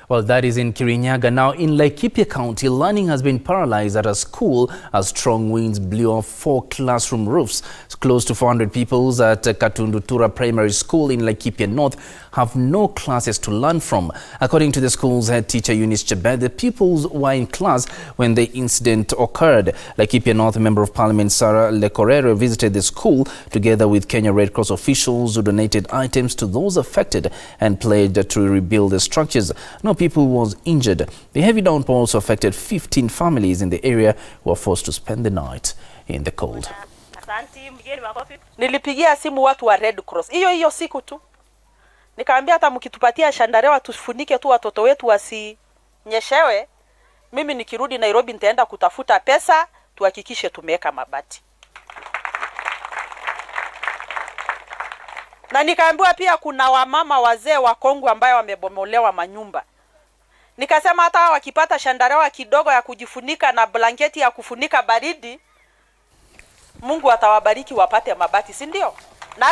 Well, that is in Kirinyaga. Now, in Laikipia County, learning has been paralyzed at a school as strong winds blew off 4 classroom roofs. Close to 400 pupils at Katundutura Primary School in Laikipia North have no classes to learn from. According to the school's head teacher, Eunice Chebet, the pupils were in class when the incident occurred. Laikipia North Member of Parliament Sarah Lekorere visited the school together with Kenya Red Cross officials who donated items to those affected and pledged to rebuild the structures. No people was injured. The heavy downpour also affected 15 families in the area who were forced to spend the night in the cold. Nilipigia simu watu wa Red Cross hiyo siku tu, nikaambia hata mkitupatia shandarewa tufunike tu watoto wetu wasinyeshewe. Mimi nikirudi Nairobi nitaenda kutafuta pesa tuhakikishe tumeweka mabati. Na nikaambiwa pia kuna wamama wazee wa Kongo ambao wamebomolewa manyumba. Nikasema hata wakipata shandarewa kidogo ya kujifunika na blanketi ya kufunika baridi, Mungu atawabariki wapate mabati, si ndio?